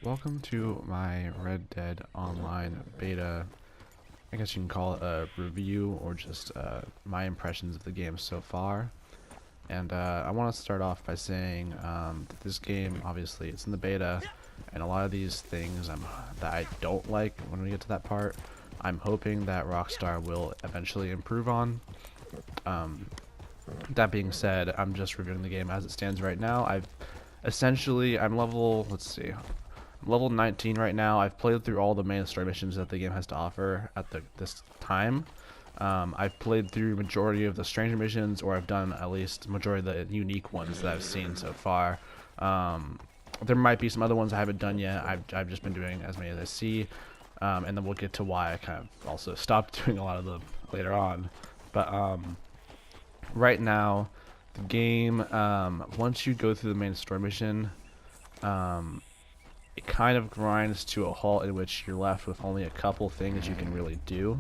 Welcome to my Red Dead Online beta. I guess you can call it a review or just my impressions of the game so far. And I want to start off by saying that this game, obviously, it's in the beta, and a lot of these things that I don't like when we get to that part, I'm hoping that Rockstar will eventually improve on. That being said, I'm just reviewing the game as it stands right now. I'm level, let's see, I'm level 19 right now. I've played through all the main story missions that the game has to offer at this time. I've played through majority of the stranger missions, or I've done at least majority of the unique ones that I've seen so far. There might be some other ones I haven't done yet. I've just been doing as many as I see, and then we'll get to why I kind of also stopped doing a lot of them later on. But right now, the game, once you go through the main story mission, it kind of grinds to a halt in which you're left with only a couple things you can really do.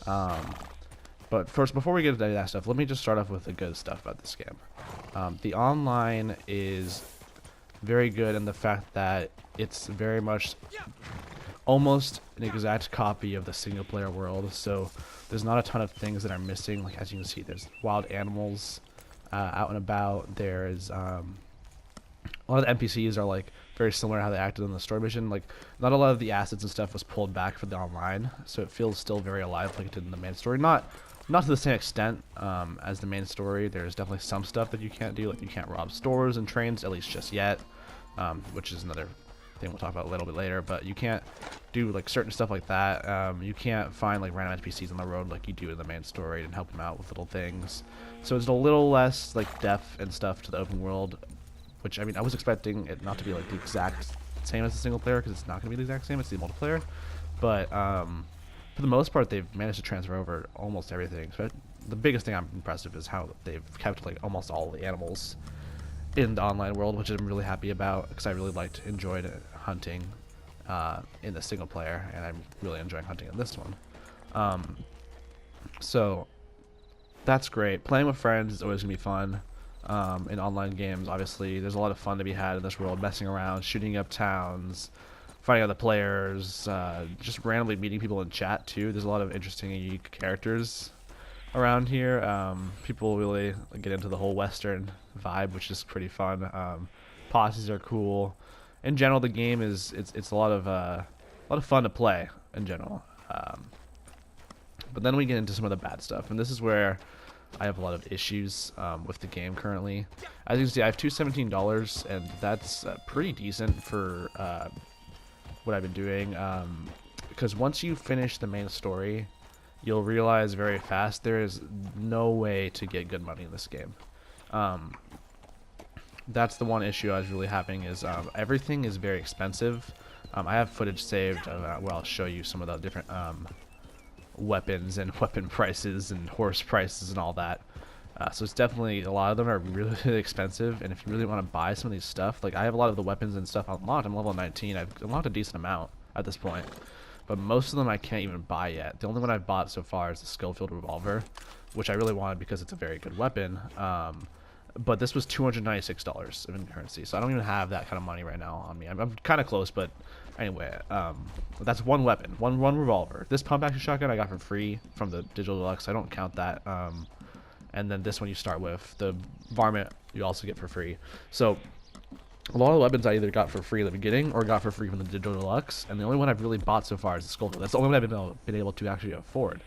But first, before we get into that stuff, let me just start off with the good stuff about this game. The online is very good in the fact that it's very much almost an exact copy of the single player world, so there's not a ton of things that are missing. Like, as you can see, there's wild animals out and about. There's a lot of the NPCs are like very similar to how they acted in the story mission. Like, not a lot of the assets and stuff was pulled back for the online, so it feels still very alive like it did in the main story. Not to the same extent as the main story. There's definitely some stuff that you can't do, like you can't rob stores and trains, at least just yet, which is another thing we'll talk about a little bit later. But you can't do like certain stuff like that. You can't find like random NPCs on the road like you do in the main story and help them out with little things. So it's a little less like depth and stuff to the open world, which, I mean, I was expecting it not to be like the exact same as the single player, because it's not going to be the exact same. It's the multiplayer. But for the most part, they've managed to transfer over almost everything. So the biggest thing I'm impressed with is how they've kept like almost all the animals in the online world, which I'm really happy about, because I really enjoyed hunting in the single player, and I'm really enjoying hunting in this one. So that's great. Playing with friends is always gonna be fun. In online games, obviously, there's a lot of fun to be had in this world, messing around, shooting up towns, finding other players, just randomly meeting people in chat too. There's a lot of interesting and unique characters around here. People really get into the whole Western vibe, which is pretty fun. Posses are cool. In general, the game it's a lot of fun to play in general. But then we get into some of the bad stuff, and this is where I have a lot of issues with the game currently. As you can see, I have $217, and that's pretty decent for what I've been doing. Because once you finish the main story, you'll realize very fast there is no way to get good money in this game. That's the one issue I was really having, is everything is very expensive. I have footage saved where I'll show you some of the different weapons and weapon prices and horse prices and all that. So it's definitely, a lot of them are really, really expensive, and if you really want to buy some of these stuff, like I have a lot of the weapons and stuff unlocked. I'm level 19. I've unlocked a decent amount at this point, but most of them I can't even buy yet. The only one I've bought so far is the Schofield revolver, which I really wanted because it's a very good weapon. But this was $296 in currency, so I don't even have that kind of money right now on me. I'm kind of close, but anyway, that's one weapon, one revolver. This pump action shotgun I got for free from the Digital Deluxe. I don't count that. And then this one you start with. The varmint you also get for free. So a lot of the weapons I either got for free at the beginning or got for free from the Digital Deluxe, and the only one I've really bought so far is the Schofield. That's the only one I've been able to actually afford.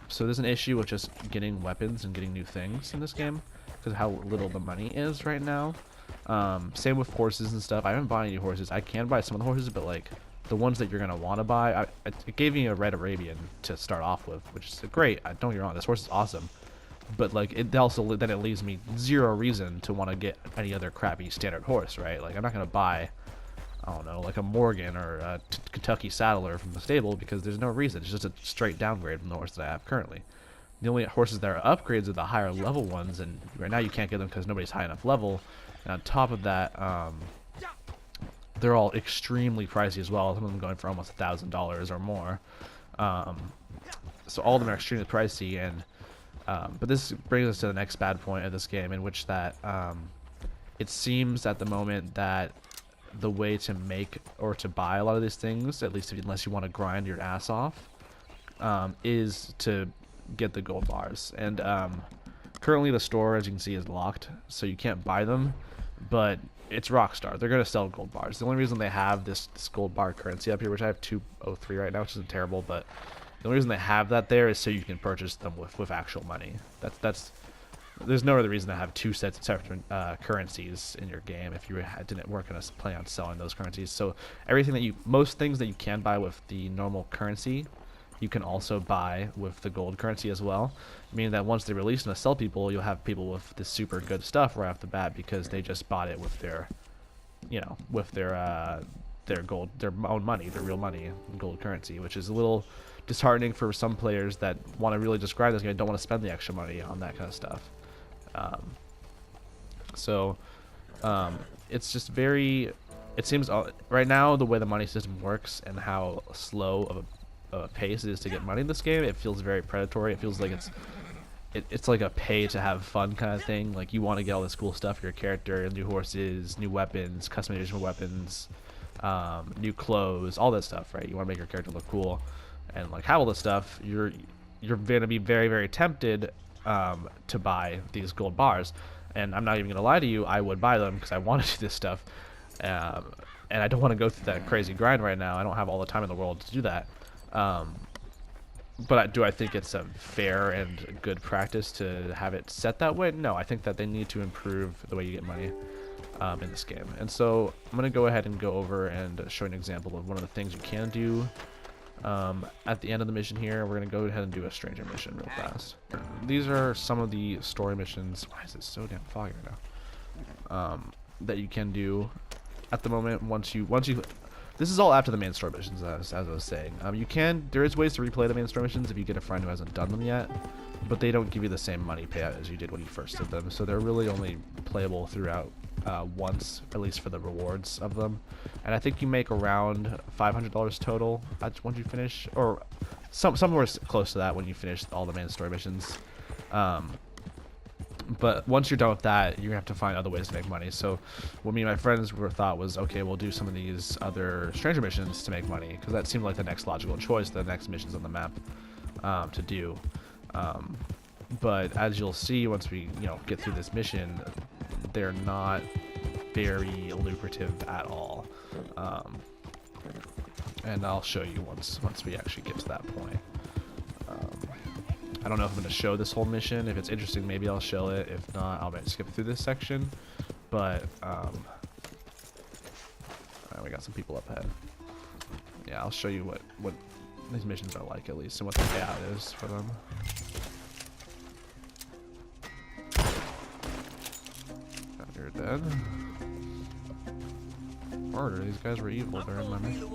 So there's an issue with just getting weapons and getting new things in this game, because of how little the money is right now. Same with horses and stuff. I haven't bought any horses. I can buy some of the horses, but like the ones that you're gonna want to buy, it gave me a Red Arabian to start off with, which is great. Don't get me wrong, this horse is awesome, but like it also then it leaves me zero reason to want to get any other crappy standard horse, right? Like I'm not gonna buy, I don't know, like a Morgan or a Kentucky Saddler from the stable, because there's no reason. It's just a straight downgrade from the horse that I have currently. The only horses that are upgrades are the higher level ones, and right now you can't get them because nobody's high enough level. And on top of that, they're all extremely pricey as well. Some of them going for almost $1,000 or more. So all of them are extremely pricey, and but this brings us to the next bad point of this game, in which that it seems at the moment that the way to make or to buy a lot of these things, at least unless you want to grind your ass off, is to get the gold bars. And currently the store, as you can see, is locked, so you can't buy them, but it's Rockstar. They're going to sell gold bars. The only reason they have this gold bar currency up here, which I have 203 right now, which isn't terrible, but the only reason they have that there is so you can purchase them with actual money. There's no other reason to have two sets of separate currencies in your game if you weren't going to plan on selling those currencies. So most things that you can buy with the normal currency, you can also buy with the gold currency as well. Meaning that once they release and sell people, you'll have people with this super good stuff right off the bat because they just bought it with their, their gold, their own money, their real money, gold currency, which is a little disheartening for some players that want to really just grind this game and don't want to spend the extra money on that kind of stuff. It's just very, it seems right now the way the money system works and how slow of a pace it is to get money in this game, it feels very predatory. It feels like it's like a pay to have fun kind of thing. Like you want to get all this cool stuff for your character, new horses, new weapons, customization of weapons, new clothes, all that stuff, right? You want to make your character look cool and like have all this stuff. You're going to be very, very tempted to buy these gold bars, and I'm not even gonna lie to you, I would buy them because I want to do this stuff, and I don't want to go through that crazy grind right now. I don't have all the time in the world to do that, but do I think it's a fair and good practice to have it set that way? No, I think that they need to improve the way you get money in this game. And so I'm gonna go ahead and go over and show an example of one of the things you can do at the end of the mission here. We're gonna go ahead and do a stranger mission real fast. These are some of the story missions. Why is it so damn foggy right now? That you can do at the moment. Once you this is all after the main story missions, as I was saying. There is ways to replay the main story missions if you get a friend who hasn't done them yet, but they don't give you the same money payout as you did when you first did them, so they're really only playable throughout once, at least for the rewards of them. And I think you make around $500 total once you finish, or somewhere close to that when you finish all the main story missions. But once you're done with that, you're gonna have to find other ways to make money. So what me and my friends thought was, okay, we'll do some of these other stranger missions to make money, because that seemed like the next logical choice, the next missions on the map to do. But as you'll see once we get through this mission, they're not very lucrative at all, and I'll show you once we actually get to that point. I don't know if I'm going to show this whole mission. If it's interesting, maybe I'll show it. If not, I'll skip through this section. But we got some people up ahead. Yeah, I'll show you what these missions are like, at least, and what the payout is for them. You're dead. Murder. These guys were evil during my mission.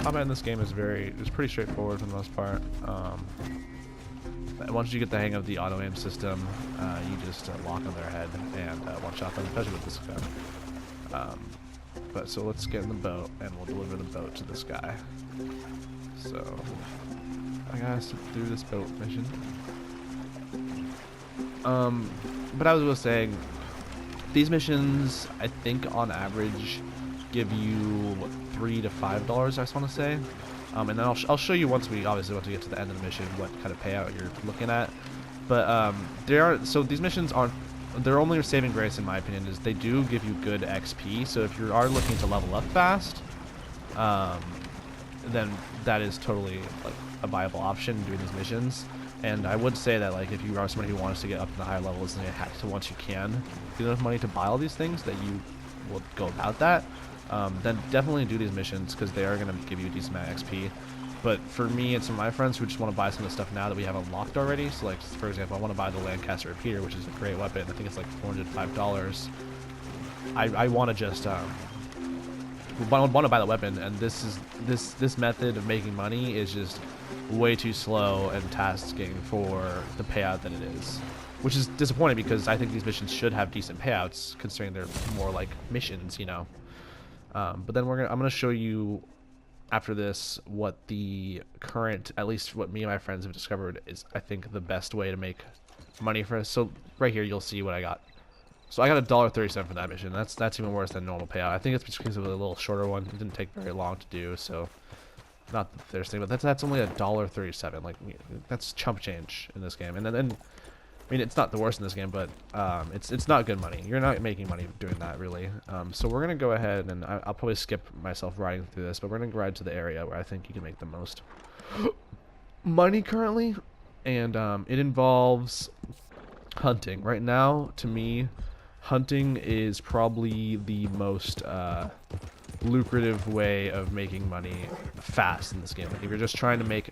Combat in this game is pretty straightforward for the most part. Once you get the hang of the auto aim system, you just lock on their head and one shot them, especially with this gun. So let's get in the boat and we'll deliver the boat to this guy. So I gotta do this boat mission. But I was saying, these missions, I think on average, give you $3 to $5, I just want to say, and then I'll show you once we get to the end of the mission what kind of payout you're looking at. But these missions aren't, their only saving grace in my opinion is they do give you good XP. So if you are looking to level up fast, then that is totally like a viable option doing these missions. And I would say that, like, if you are somebody who wants to get up to the higher levels, and you have to, once you can get enough money to buy all these things, that you will go about that. Then definitely do these missions, because they are going to give you a decent amount of XP. But for me and some of my friends who just want to buy some of the stuff now that we have unlocked already, so like, for example, I want to buy the Lancaster Repeater, which is a great weapon. I think it's like $405. I want to just want to buy the weapon, and this method of making money is just way too slow and tasking for the payout that it is, which is disappointing, because I think these missions should have decent payouts considering they're more like missions, But then I'm gonna show you after this, what the current, at least what me and my friends have discovered, is I think the best way to make money for us. So right here, you'll see what I got. So I got $1.37 for that mission. That's even worse than normal payout. I think it's because it was a little shorter one. It didn't take very long to do, so not the first thing, but that's only $1.37. Like, that's chump change in this game. And then I mean, it's not the worst in this game, but it's not good money. You're not making money doing that, really. So we're gonna go ahead, and I'll probably skip myself riding through this, but we're gonna ride to the area where I think you can make the most money currently, and it involves hunting. Right now, to me, hunting is probably the most lucrative way of making money fast in this game. Like, if you're just trying to make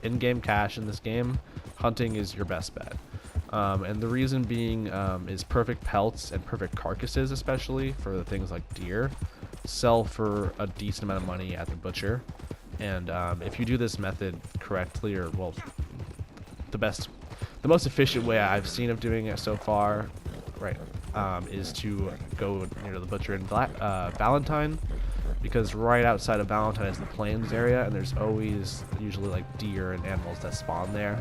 in-game cash in this game, hunting is your best bet. And the reason being is perfect pelts and perfect carcasses, especially for the things like deer, sell for a decent amount of money at the butcher. And if you do this method correctly, or well, the most efficient way I've seen of doing it so far, right, is to go near the butcher in Valentine, because right outside of Valentine is the plains area, and there's always usually like deer and animals that spawn there.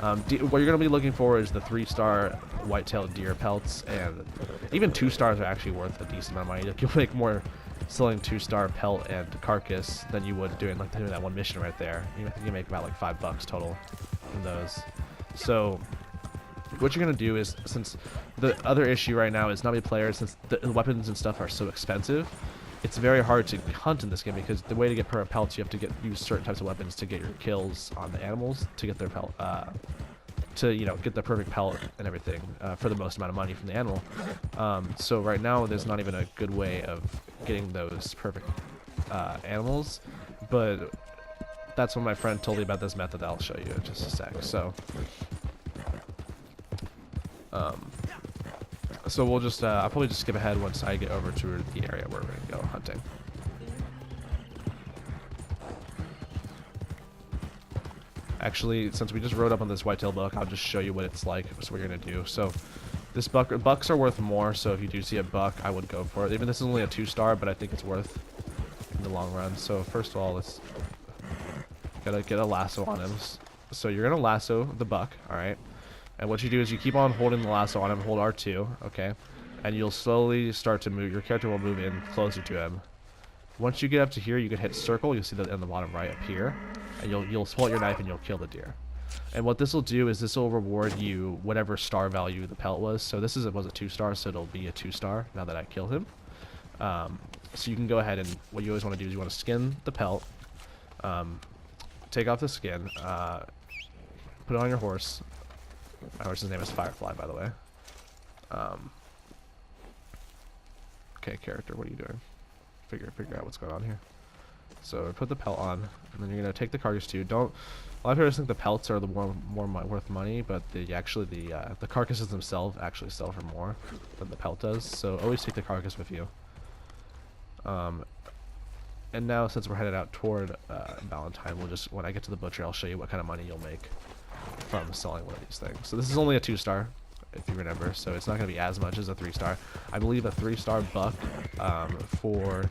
What you're going to be looking for is the 3-star white-tailed deer pelts, and even 2 stars are actually worth a decent amount of money. Like, you'll make more selling 2-star pelt and carcass than you would doing that one mission right there. I think you make about like $5 total from those. So what you're going to do is, since the other issue right now is not many players, since the weapons and stuff are so expensive, it's very hard to hunt in this game, because the way to get perfect pelts, you have to use certain types of weapons to get your kills on the animals, to get their pelt, to get the perfect pelt and everything for the most amount of money from the animal. So right now there's not even a good way of getting those perfect animals, but that's when my friend told me about this method that I'll show you in just a sec. So we'll just, I'll probably just skip ahead once I get over to the area where we're going to go hunting. Actually, since we just rode up on this whitetail buck, I'll just show you what it's like. That's what we're going to do. So this bucks are worth more, so if you do see a buck, I would go for it. Even this is only a 2-star, but I think it's worth in the long run. So first of all, let's gotta get a lasso on him. So you're going to lasso the buck, alright? And what you do is you keep on holding the lasso on him, hold R2, okay? And you'll slowly start to move. Your character will move in closer to him. Once you get up to here, you can hit circle. You'll see that in the bottom right up here. And you'll pull out your knife and you'll kill the deer. And what this will do is this will reward you whatever star value the pelt was. So this was a 2-star, so it'll be a 2-star now that I killed him. So you can go ahead, and what you always want to do is you want to skin the pelt. Take off the skin. Put it on your horse. My horse's name is Firefly, by the way. Okay, character, what are you doing? Figure out what's going on here. So put the pelt on, and then you're gonna take the carcass too. A lot of people think the pelts are the more worth money, but the carcasses themselves actually sell for more than the pelt does. So always take the carcass with you. And now, since we're headed out toward Valentine, when I get to the butcher, I'll show you what kind of money you'll make from selling one of these things. So this is only a 2-star, if you remember, so it's not going to be as much as a 3-star. I believe a 3-star buck, for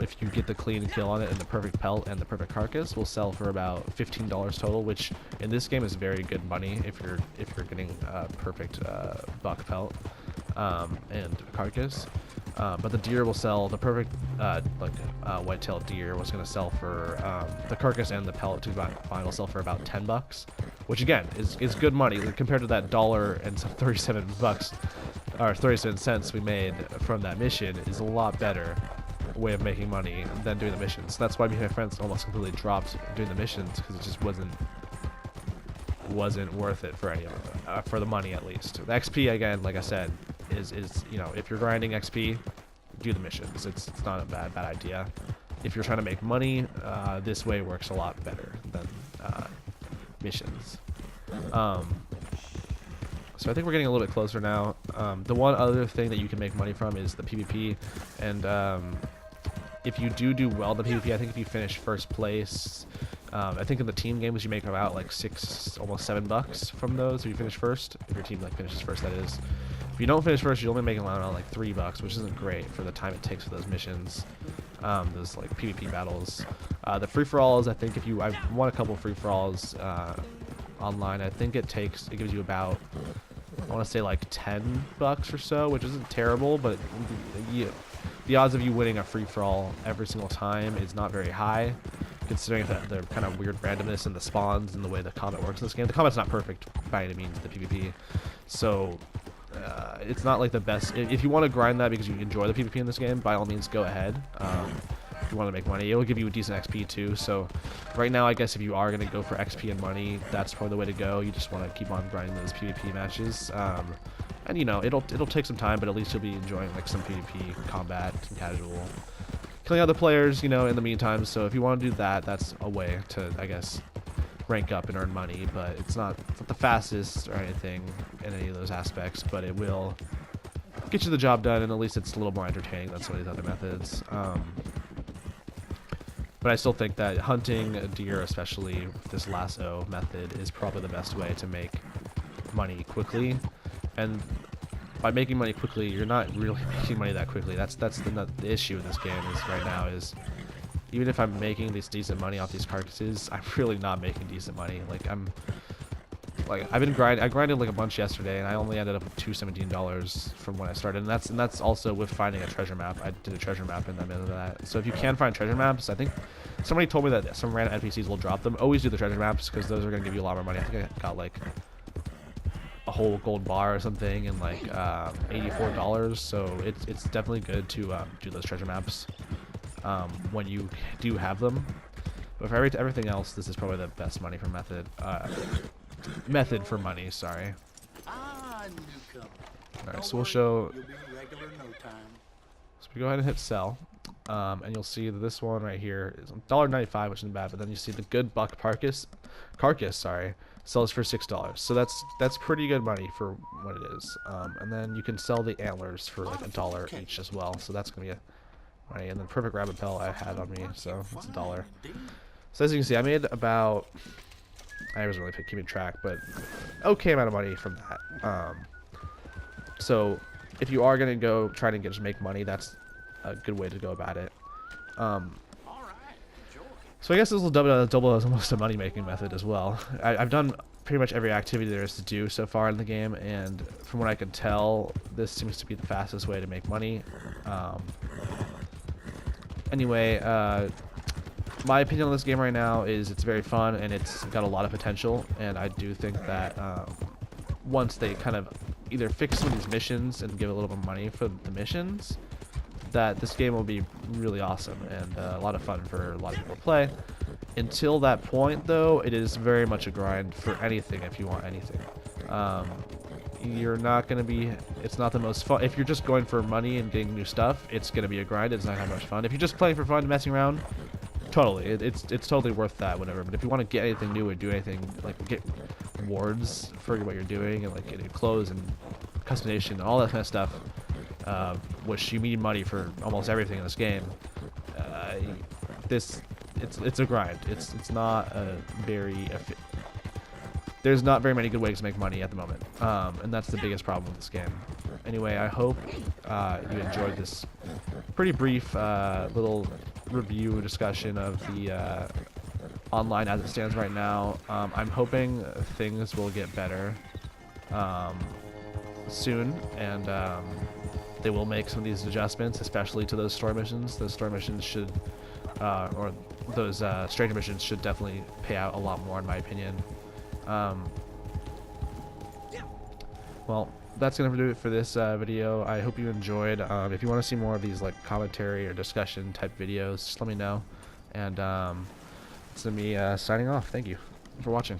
if you get the clean kill on it and the perfect pelt and the perfect carcass, will sell for about $15 total, which in this game is very good money if you're getting a perfect buck pelt and carcass. But the deer will sell, the perfect white-tailed deer was going to sell for the carcass and the pellet combined will sell for about $10, which again is good money compared to that $1.37 or 37 cents we made from that mission. Is a lot better way of making money than doing the missions. That's why me and my friends almost completely dropped doing the missions, because it just wasn't worth it for any of it, for the money at least. The XP, again, like I said, is if you're grinding XP, do the missions. It's not a bad idea. If you're trying to make money, this way works a lot better than missions. So I think we're getting a little bit closer now. The one other thing that you can make money from is the PvP, and if you do well in the PvP, I think if you finish first place, I think in the team games you make about like almost $7 from those if you finish first. If your team finishes first, that is. If you don't finish first, you'll only make around like $3, which isn't great for the time it takes for those missions, those like PvP battles. The free-for-alls, I think I've won a couple free-for-alls online. I think it gives you about, I want to say like $10 or so, which isn't terrible, but the odds of you winning a free-for-all every single time is not very high, considering that the kind of weird randomness in the spawns and the way the combat works in this game. The combat's not perfect by any means, the PvP, so it's not like the best. If you want to grind that because you enjoy the PvP in this game, by all means go ahead. If you want to make money, it will give you a decent XP too. So right now, I guess if you are going to go for XP and money, that's probably the way to go. You just want to keep on grinding those PvP matches. And you know, it'll take some time, but at least you'll be enjoying like some PvP combat and casual, killing other players, you know, in the meantime. So if you want to do that, that's a way to, I guess, rank up and earn money. But it's not the fastest or anything in any of those aspects, but it will get you the job done, and at least it's a little more entertaining than some of these other methods. But I still think that hunting a deer, especially with this lasso method, is probably the best way to make money quickly. And by making money quickly, you're not really making money that quickly. That's the issue in this game is right now is, even if I'm making this decent money off these carcasses, I'm really not making decent money. I grinded like a bunch yesterday, and I only ended up with $217 from when I started, and that's also with finding a treasure map. I did a treasure map in the middle of that. So if you can find treasure maps, I think somebody told me that some random NPCs will drop them. Always do the treasure maps because those are going to give you a lot more money. I think I got like a whole gold bar or something and like $84. So it's definitely good to do those treasure maps when you do have them. But for everything else, this is probably the best money for method. Method for money, sorry. Alright, so we'll show. So we go ahead and hit sell. And you'll see that this one right here is $1.95, which isn't bad, but then you see the good buck carcass, sorry, sells for $6. So that's pretty good money for what it is. And then you can sell the antlers for like $1 each as well. So that's gonna be money. And then perfect rabbit pelt I had on me, so it's $1. So as you can see, I made about, I wasn't really keeping track, but okay amount of money from that. So if you are gonna go try to just make money, that's a good way to go about it. So I guess this will double as almost a money making method as well. I've done pretty much every activity there is to do so far in the game, and from what I can tell, this seems to be the fastest way to make money. Anyway, my opinion on this game right now is it's very fun and it's got a lot of potential, and I do think that once they kind of either fix some of these missions and give a little bit of money for the missions, that this game will be really awesome and a lot of fun for a lot of people to play. Until that point, though, it is very much a grind for anything if you want anything. You're not going to be, it's not the most fun. If you're just going for money and getting new stuff, it's going to be a grind. It's not that much fun. If you're just playing for fun, messing around, totally, it's totally worth that, whatever. But if you want to get anything new or do anything, like get rewards for what you're doing and like getting clothes and customization and all that kind of stuff, which you need money for almost everything in this game, it's a grind. It's not a very there's not very many good ways to make money at the moment, and that's the biggest problem with this game. Anyway, I hope you enjoyed this pretty brief little review discussion of the online as it stands right now. I'm hoping things will get better soon, and they will make some of these adjustments, especially to those story missions. Those story missions should, or those stranger missions should definitely pay out a lot more, in my opinion. Well, that's gonna do it for this video. I hope you enjoyed. If you want to see more of these like commentary or discussion type videos, just let me know. And it's me signing off. Thank you for watching.